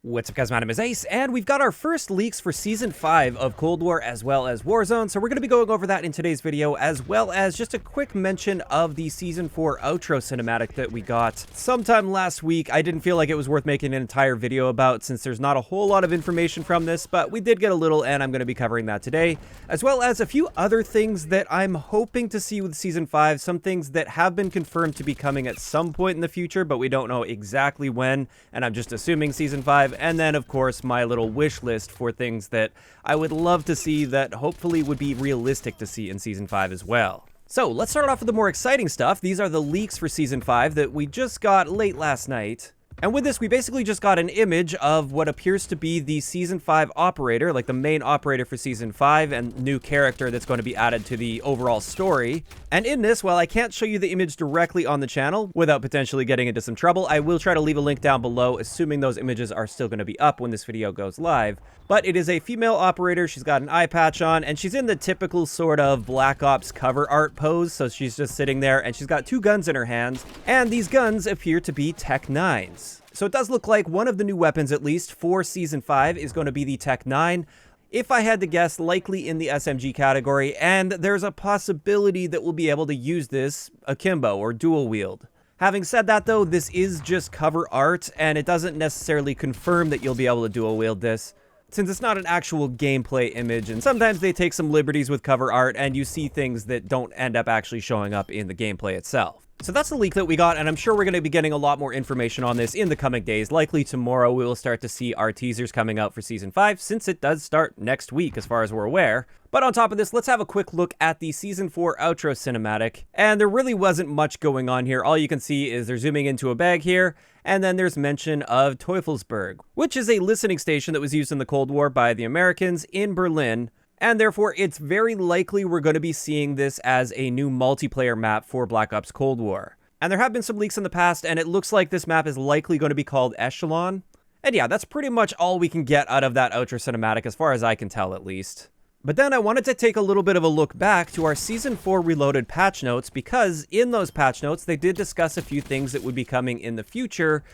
What's up guys, my name is Ace, and we've got our first leaks for Season 5 of Cold War as well as Warzone, so we're going to be going over that in today's video, as well as just a quick mention of the Season 4 outro cinematic that we got sometime last week. I didn't feel like it was worth making an entire video about, since there's not a whole lot of information from this, but we did get a little, and I'm going to be covering that today, as well as a few other things that I'm hoping to see with Season 5, some things that have been confirmed to be coming at some point in the future, but we don't know exactly when, and I'm just assuming Season 5. And then, of course, my little wish list for things that I would love to see that hopefully would be realistic to see in Season 5 as well. So, let's start off with the more exciting stuff. These are the leaks for Season 5 that we just got late last night. And with this, we basically just got an image of what appears to be the Season 5 operator, like the main operator for Season 5, and new character that's going to be added to the overall story. And in this, while I can't show you the image directly on the channel without potentially getting into some trouble, I will try to leave a link down below, assuming those images are still going to be up when this video goes live. But it is a female operator, she's got an eye patch on, and she's in the typical sort of Black Ops cover art pose, so she's just sitting there, and she's got two guns in her hands, and these guns appear to be Tech 9s. So it does look like one of the new weapons, at least, for Season 5 is going to be the Tech 9. If I had to guess, likely in the SMG category, and there's a possibility that we'll be able to use this akimbo, or dual wield. Having said that, though, this is just cover art, and it doesn't necessarily confirm that you'll be able to dual wield this, since it's not an actual gameplay image, and sometimes they take some liberties with cover art, and you see things that don't end up actually showing up in the gameplay itself. So that's the leak that we got, and I'm sure we're going to be getting a lot more information on this in the coming days. Likely tomorrow we will start to see our teasers coming out for Season 5, since it does start next week as far as we're aware. But on top of this, let's have a quick look at the Season 4 outro cinematic. And there really wasn't much going on here. All you can see is they're zooming into a bag here, and then there's mention of Teufelsberg, which is a listening station that was used in the Cold War by the Americans in Berlin. And therefore, it's very likely we're going to be seeing this as a new multiplayer map for Black Ops Cold War. And there have been some leaks in the past, and it looks like this map is likely going to be called Echelon. And yeah, that's pretty much all we can get out of that outro cinematic, as far as I can tell at least. But then I wanted to take a little bit of a look back to our Season 4 Reloaded patch notes, because in those patch notes, they did discuss a few things that would be coming in the future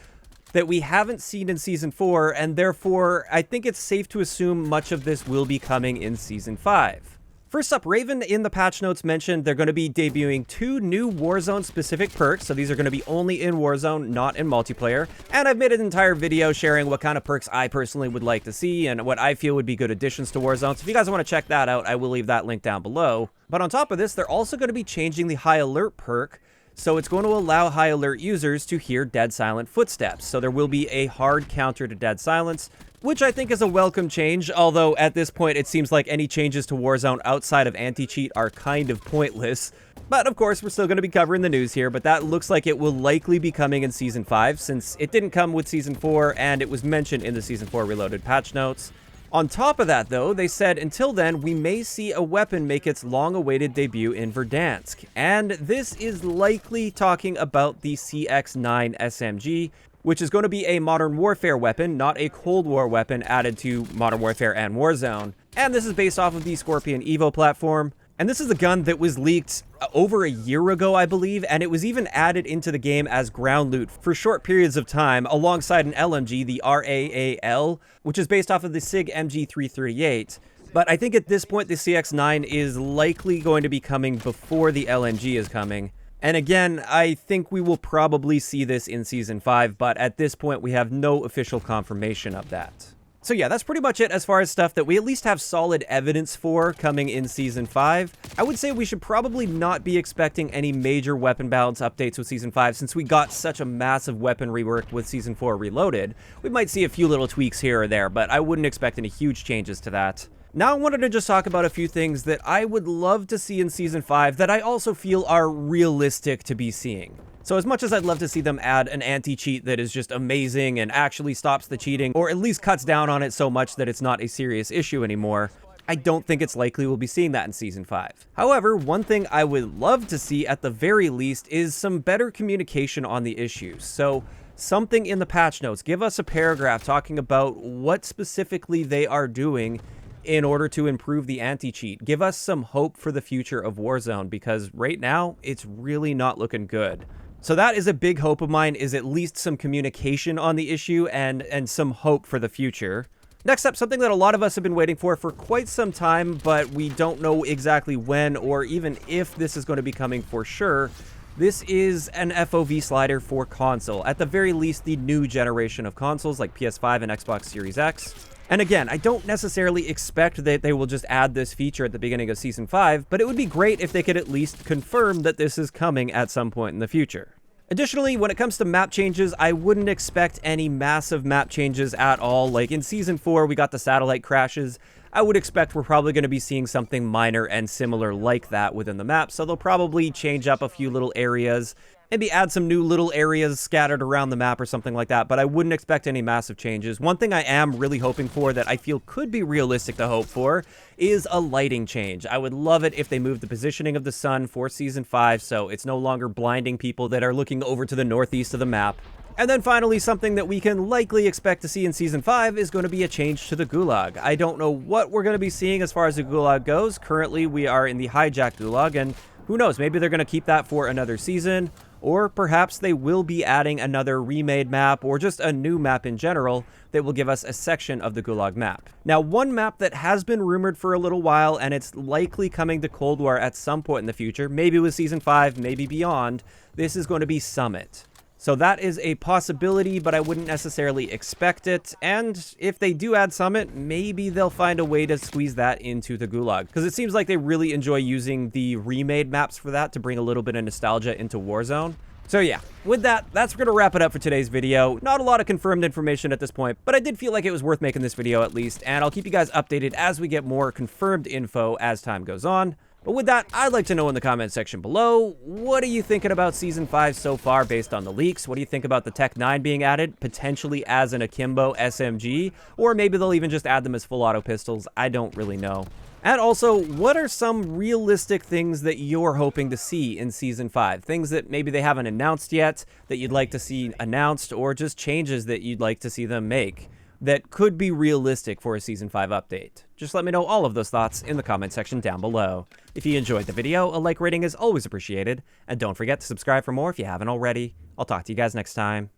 that we haven't seen in Season 4, and therefore, I think it's safe to assume much of this will be coming in Season 5. First up, Raven in the patch notes mentioned they're going to be debuting two new Warzone-specific perks, so these are going to be only in Warzone, not in multiplayer, and I've made an entire video sharing what kind of perks I personally would like to see and what I feel would be good additions to Warzone, so if you guys want to check that out, I will leave that link down below. But on top of this, they're also going to be changing the High Alert perk, so it's going to allow High Alert users to hear dead silent footsteps. So there will be a hard counter to dead silence, which I think is a welcome change, although at this point it seems like any changes to Warzone outside of anti-cheat are kind of pointless. But of course, we're still going to be covering the news here, but that looks like it will likely be coming in Season 5, since it didn't come with Season 4, and it was mentioned in the Season 4 Reloaded patch notes. On top of that, though, they said until then, we may see a weapon make its long-awaited debut in Verdansk. And this is likely talking about the CX-9 SMG, which is going to be a Modern Warfare weapon, not a Cold War weapon added to Modern Warfare and Warzone. And this is based off of the Scorpion Evo platform. And this is a gun that was leaked over a year ago, I believe, and it was even added into the game as ground loot for short periods of time, alongside an LMG, the RAAL, which is based off of the SIG MG338. But I think at this point, the CX-9 is likely going to be coming before the LMG is coming. And again, I think we will probably see this in Season 5, but at this point, we have no official confirmation of that. So yeah, that's pretty much it as far as stuff that we at least have solid evidence for coming in Season 5. I would say we should probably not be expecting any major weapon balance updates with Season 5, since we got such a massive weapon rework with Season 4 Reloaded. We might see a few little tweaks here or there, but I wouldn't expect any huge changes to that. Now I wanted to just talk about a few things that I would love to see in Season 5 that I also feel are realistic to be seeing. So as much as I'd love to see them add an anti-cheat that is just amazing and actually stops the cheating, or at least cuts down on it so much that it's not a serious issue anymore, I don't think it's likely we'll be seeing that in Season 5. However, one thing I would love to see at the very least is some better communication on the issues. So something in the patch notes, give us a paragraph talking about what specifically they are doing in order to improve the anti-cheat. Give us some hope for the future of Warzone, because right now it's really not looking good. So that is a big hope of mine, is at least some communication on the issue and some hope for the future. Next up, something that a lot of us have been waiting for quite some time, but we don't know exactly when or even if this is going to be coming for sure. This is an FOV slider for console, at the very least the new generation of consoles like PS5 and Xbox Series X. And again, I don't necessarily expect that they will just add this feature at the beginning of Season 5, but it would be great if they could at least confirm that this is coming at some point in the future. Additionally, when it comes to map changes, I wouldn't expect any massive map changes at all. Like in Season 4, we got the satellite crashes. I would expect we're probably going to be seeing something minor and similar like that within the map, so they'll probably change up a few little areas, maybe add some new little areas scattered around the map or something like that, but I wouldn't expect any massive changes. One thing I am really hoping for that I feel could be realistic to hope for is a lighting change. I would love it if they moved the positioning of the sun for Season 5 so it's no longer blinding people that are looking over to the northeast of the map. And then finally, something that we can likely expect to see in Season 5 is going to be a change to the Gulag. I don't know what we're going to be seeing as far as the Gulag goes. Currently, we are in the hijack Gulag, and who knows, maybe they're going to keep that for another season, or perhaps they will be adding another remade map or just a new map in general that will give us a section of the Gulag map. Now, one map that has been rumored for a little while, and it's likely coming to Cold War at some point in the future, maybe with Season 5, maybe beyond, this is going to be Summit. So that is a possibility, but I wouldn't necessarily expect it. And if they do add Summit, maybe they'll find a way to squeeze that into the Gulag, because it seems like they really enjoy using the remade maps for that to bring a little bit of nostalgia into Warzone. So yeah, with that, that's going to wrap it up for today's video. Not a lot of confirmed information at this point, but I did feel like it was worth making this video at least, and I'll keep you guys updated as we get more confirmed info as time goes on. But with that, I'd like to know in the comment section below, what are you thinking about Season 5 so far based on the leaks? What do you think about the Tech 9 being added, potentially as an Akimbo SMG? Or maybe they'll even just add them as full auto pistols. I don't really know. And also, what are some realistic things that you're hoping to see in Season 5? Things that maybe they haven't announced yet, that you'd like to see announced, or just changes that you'd like to see them make that could be realistic for a Season 5 update. Just let me know all of those thoughts in the comment section down below. If you enjoyed the video, a like rating is always appreciated, and don't forget to subscribe for more if you haven't already. I'll talk to you guys next time.